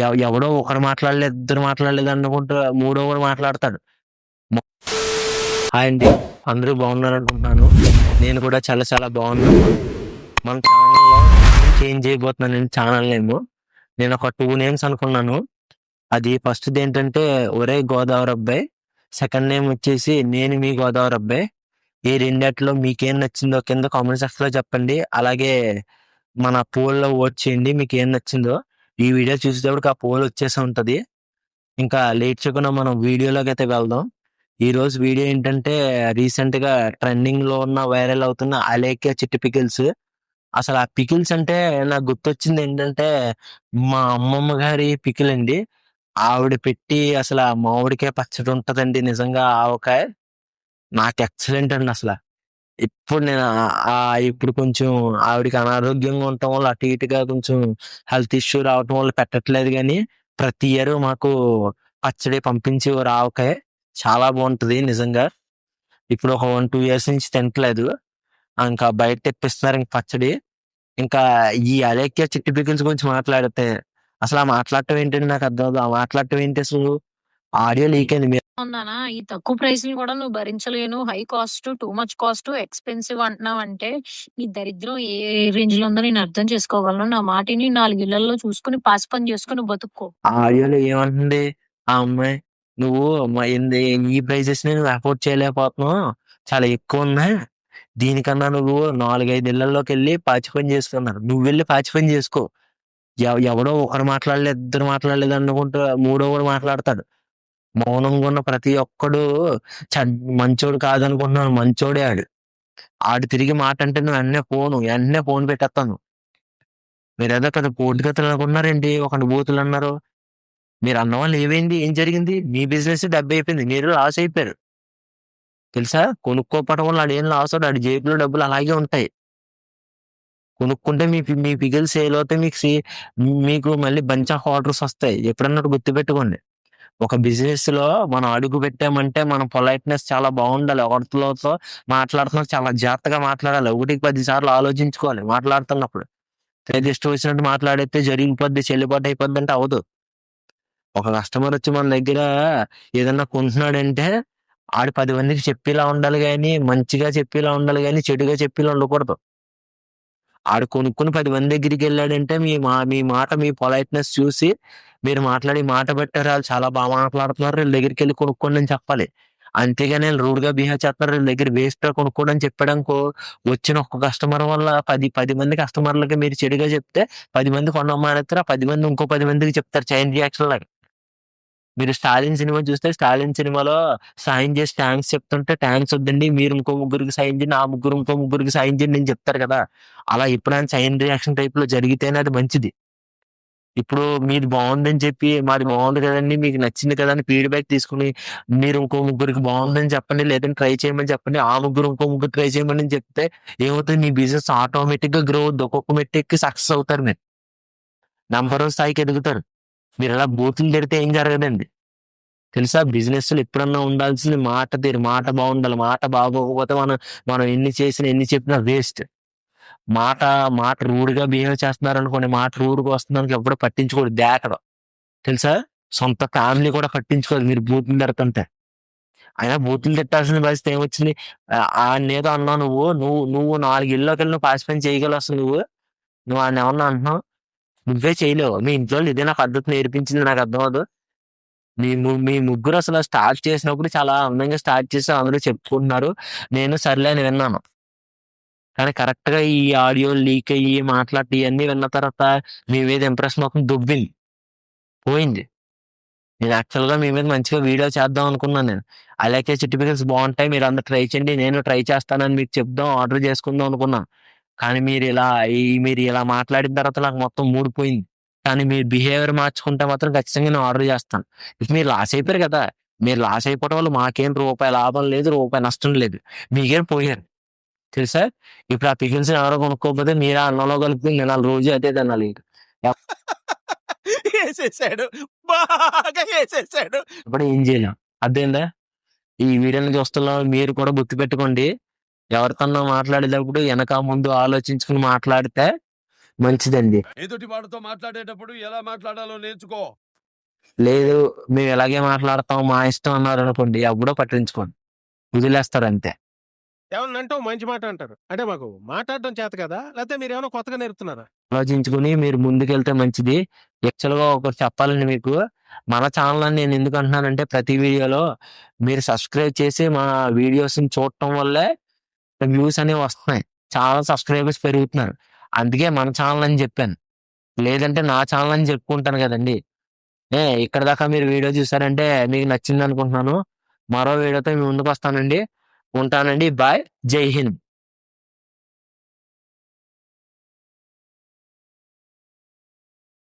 ఎవడో ఒకడు మాట్లాడలేదు, ఇద్దరు మాట్లాడలేదు అనుకుంటూ మూడో వాడు మాట్లాడతాడు. హాయ్ అండి, అందరూ బాగున్నారు అనుకుంటున్నాను. నేను కూడా చాలా చాలా బాగున్నాను. మన ఛానల్లో చేంజ్ చేయబోతున్నాను నేను ఛానల్ నేమ్. నేను ఒక 2 నేమ్స్ అనుకున్నాను. అది ఫస్ట్ది ఏంటంటే ఒరే గోదావరి అబ్బాయి, సెకండ్ నేమ్ వచ్చేసి నేను మీ గోదావరి అబ్బాయి. ఈ రెండిట్లో మీకేం నచ్చిందో కింద కామెంట్ సెక్షన్ లో చెప్పండి. అలాగే మన పోల్లో ఓట్ చేయండి మీకు ఏం నచ్చిందో. ఈ వీడియో చూసేటప్పటికి ఆ పోల్ వచ్చేసి ఉంటది. ఇంకా లేట్ చేయకుండా మనం వీడియోలోకి అయితే వెళ్దాం. ఈ రోజు వీడియో ఏంటంటే రీసెంట్ గా ట్రెండింగ్ లో ఉన్న వైరల్ అవుతున్న అలేఖ్య చిట్టి పికిల్స్. అసలు ఆ పికిల్స్ అంటే నాకు గుర్తొచ్చింది ఏంటంటే మా అమ్మమ్మ గారి పికిల్ అండి. ఆవిడ పెట్టి అసలు ఆ మామిడికాయ పచ్చడి ఉంటదండి, నిజంగా ఆవకాయ నాకు ఎక్సలెంట్ అండి అసలు. ఇప్పుడు నేను ఇప్పుడు కొంచెం ఆవిడకి అనారోగ్యంగా ఉండటం వల్ల అటు ఇటుగా కొంచెం హెల్త్ ఇష్యూ రావటం వల్ల పెట్టట్లేదు, కానీ ప్రతి ఇయర్ మాకు పచ్చడి పంపించి ఆవకాయ చాలా బాగుంటది నిజంగా. ఇప్పుడు ఒక 1-2 years నుంచి తింటలేదు. ఇంకా బయట తెప్పిస్తున్నారు ఇంక పచ్చడి. ఇంకా ఈ అలేఖ్య చిట్టి పికిల్స్ గురించి మాట్లాడితే అసలు ఆ మాట్లాడటం ఏంటంటే నాకు అర్థం అవుతుంది. ఆ మాట్లాడటం ఏంటి అసలు? ఆడియో లీక్ అయింది. మీరు ఉందనా ఈ తక్కువ ప్రైస్ ని కూడా నువ్వు భరించలేను, high cost, too much cost, expensive అంటున్నావు అంటే నీ దరిద్రం ఏ రేంజ్ లో ఉందో నేను అర్థం చేసుకోగలను. నా మాటిని 4 ఇళ్లలో చూసుకుని పాస్ పని చేసుకుని బతుక్కో. ఆ ఆడియోలో ఏమంటుంది ఆ అమ్మాయి? నువ్వు ఈ ప్రైజెస్ ని నువ్వు అఫోర్డ్ చేయలేకపోతున్నావు, చాలా ఎక్కువ ఉన్నాయి. దీనికన్నా నువ్వు 4-5 ఇళ్లలోకి వెళ్ళి పాచి పని చేసుకున్నారు. నువ్వు వెళ్ళి పాచి పని చేసుకో. ఎవడో ఒకరు మాట్లాడలేదు, ఇద్దరు మాట్లాడలేదు అనుకుంటూ మూడో వాడు మాట్లాడతాడు. మౌనంగా ఉన్న ప్రతి ఒక్కడు మంచోడు కాదనుకుంటున్నాను, మంచోడే ఆడు. ఆడు తిరిగి మాట అంటే నువ్వు వెంటనే ఫోన్ పెట్టేస్తాను. మీరేదో పెద్ద పోటుగతులు అనుకున్నారేంటి? ఒకటి బూతులు అన్నారు. మీరు అన్న వాళ్ళు ఏమైంది? ఏం జరిగింది? మీ బిజినెస్ డబ్బు అయిపోయింది, మీరు లాస్ అయిపోయారు తెలుసా. కొనుక్కోపడం వల్ల ఆడు ఏం లాస్ అవుతాడు? ఆడి జేబులో డబ్బులు అలాగే ఉంటాయి. కొనుక్కుంటే మీ పిగిల్ సేల్ అవుతాయి. మీకు మళ్ళీ బంచ్ ఆఫ్ ఆర్డర్స్ వస్తాయి. ఎప్పుడన్నా గుర్తుపెట్టుకోండి. ఒక బిజినెస్ లో మనం అడుగు పెట్టామంటే మన పొలైట్నెస్ చాలా బాగుండాలి. ఒకరితో మాట్లాడుతున్నప్పుడు చాలా జాగ్రత్తగా మాట్లాడాలి. 1-10 సార్లు ఆలోచించుకోవాలి మాట్లాడుతున్నప్పుడు. ఏది ఇష్టం వచ్చినట్టు మాట్లాడితే జరిగిపోద్ది, చెల్లుబాటు అయిపోద్ది అంటే అవదు. ఒక కస్టమర్ వచ్చి మన దగ్గర ఏదన్నా కొంటున్నాడంటే ఆడు 10 మందికి చెప్పేలా ఉండాలి, కానీ మంచిగా చెప్పేలా ఉండాలి, కానీ చెడుగా చెప్పేలా ఉండకూడదు. ఆడు కొనుక్కుని 10 మంది దగ్గరికి వెళ్ళాడంటే మీ మాట, మీ పొలైట్నెస్ చూసి మీరు మాట్లాడి మాట పెట్టారు, వాళ్ళు చాలా బాగా మాట్లాడుతున్నారు, వీళ్ళ దగ్గరికి వెళ్ళి కొనుక్కోండి అని చెప్పాలి. అంతేగాని రూడ్ గా బిహేవ్ చేస్తున్నారు, వీళ్ళ దగ్గర వేస్ట్ గా కొనుక్కోండి అని చెప్పాడనుకో, వచ్చిన ఒక్క కస్టమర్ వల్ల 10 మంది కస్టమర్లకి మీరు చెడుగా చెప్తే 10 మంది కొనడం మానేస్తారు. ఆ 10 మంది ఇంకో 10 మందికి చెప్తారు చైన్ రియాక్షన్ లాగా. మీరు స్టాలిన్ సినిమా చూస్తే స్టాలిన్ సినిమాలో సాయం చేసి థ్యాంక్స్ చెప్తుంటే థ్యాంక్స్ వద్దండి, మీరు ఇంకో ముగ్గురికి సాయం చేయండి, ఆ ముగ్గురు ఇంకో ముగ్గురికి సాయం చేయండి అని చెప్తారు కదా. అలా ఎప్పుడైనా చైన్ రియాక్షన్ టైప్ లో జరిగితేనే అది మంచిది. ఇప్పుడు మీది బాగుందని చెప్పి మాది బాగుంది కదండి, మీకు నచ్చింది కదా అని ఫీడ్బ్యాక్ తీసుకుని మీరు ఇంకో ముగ్గురికి బాగుందని చెప్పండి, లేదంటే ట్రై చేయమని చెప్పండి, ఆ ముగ్గురు ఇంకో ముగ్గురు ట్రై చేయమని చెప్తే ఏమవుతుంది? మీ బిజినెస్ ఆటోమేటిక్ గా గ్రో అవుద్ది. ఒక్కొక్క మెట్టికి సక్సెస్ అవుతారు, మీరు నంబర్ స్థాయికి ఎదుగుతారు. మీరు ఇలా బూతులు తిడితే ఏం జరగదండి తెలుసా. బిజినెస్ లో ఎప్పుడన్నా ఉండాల్సింది మాట తీరు. మాట బాగుండాలి. మాట బాగోకపోతే మనం మనం ఎన్ని చేసినా ఎన్ని చెప్పినా వేస్ట్. మాట మాట రూడ్ గా బిహేవ్ చేస్తున్నారు అనుకోండి, మాట రూడ్ గా వస్తుందానికి ఎప్పుడో పట్టించుకోడు, దేకడు తెలుసా. సొంత ఫ్యామిలీ కూడా పట్టించుకోదు మీరు బూతులు తిడుతుంటే. అయినా బూతులు తిట్టాల్సిన పరిస్థితి ఏమొచ్చింది? ఏదో అన్నావు నువ్వు 4 ఇళ్ళకి వెళ్ళి నువ్వు పాసిపోయి చేయగలవు అసలు. నువ్వు ఆయన ఏమన్నా అంటున్నావు? నువ్వే చేయలేవు. మీ ఇంట్లో వాళ్ళు ఇదే నా పద్ధతి నేర్పించింది, నాకు అర్థం అవదు. మీ ముగ్గురు అసలు స్టార్ట్ చేసినప్పుడు చాలా అందంగా స్టార్ట్ చేసి అందరూ చెప్పుకుంటున్నారు. నేను సర్లే అని విన్నాను. కానీ కరెక్ట్ గా ఈ ఆడియో లీక్ అయ్యి మాట్లాడి ఇవన్నీ విన్న తర్వాత మీ మీద ఇంప్రెషన్ మొత్తం దుబ్బింది, పోయింది. నేను యాక్చువల్ గా మీ మీద మంచిగా వీడియో చేద్దాం అనుకున్నాను నేను. అలాగే సర్టిఫికెట్స్ బాగుంటాయి, మీరు అందరు ట్రై చేయండి, నేను ట్రై చేస్తానని మీకు చెప్దాం, ఆర్డర్ చేసుకుందాం అనుకున్నాను. కానీ మీరు ఇలా మాట్లాడిన తర్వాత నాకు మొత్తం మూడిపోయింది. కానీ మీరు బిహేవియర్ మార్చుకుంటే మాత్రం ఖచ్చితంగా నేను ఆర్డర్ చేస్తాను. ఇప్పుడు మీరు లాస్ అయిపోయారు కదా. మీరు లాస్ అయిపోవడం వల్ల మాకేం రూపాయి లాభం లేదు, రూపాయి నష్టం లేదు. మీకేం పోయారు తెలుసా. ఇప్పుడు ఆ పికిల్స్ ఎవరో కొనుక్కోకపోతే మీరు అన్నంలో కలుపుకుని తినాలి, రోజు అదే తినాలి. వేసేసాడు, బాగా వేసేసాడు. ఇప్పుడు ఏం చేయలేం, అర్థమైందా? ఈ వీడియోని చూస్తున్న మీరు కూడా గుర్తుపెట్టుకోండి. ఎవరితోనో మాట్లాడేటప్పుడు వెనక ముందు ఆలోచించుకుని మాట్లాడితే మంచిదండి. ఎదుటి వాడితో మాట్లాడేటప్పుడు ఎలా మాట్లాడాలో నేర్చుకో. లేదు మేము ఇలాగే మాట్లాడతాం మా ఇష్టం అన్నారు అనుకోండి, ఎవడో పట్టించుకోండి, వదిలేస్తారు అంతే. ఏమన్నా అంటావు మంచి మాట అంటారు. అంటే మాకు మాట్లాడడం చేత కదా, లేకపోతే మీరు ఏమైనా కొత్తగా నేర్పుతున్నారా? ఆలోచించుకుని మీరు ముందుకెళ్తే మంచిది. యాక్చువల్‌గా ఒకటి చెప్పాలండి మీకు. మన ఛానల్ అని నేను ఎందుకు అంటున్నానంటే ప్రతి వీడియోలో మీరు సబ్స్క్రైబ్ చేసి మా వీడియోస్‌ని చూడటం వల్లే వ్యూస్ అనేవి వస్తున్నాయి. చాలా సబ్స్క్రైబర్స్ పెరుగుతున్నారు. అందుకే మన ఛానల్ అని చెప్పాను. లేదంటే నా ఛానల్ అని చెప్పుకుంటాను కదండీ. ఇక్కడి దాకా మీరు వీడియో చూసారంటే మీకు నచ్చిందనుకుంటున్నాను. మరో వీడియోతో మీ ముందుకొస్తానండి. ఉంటానండి. బాయ్. జై హింద్.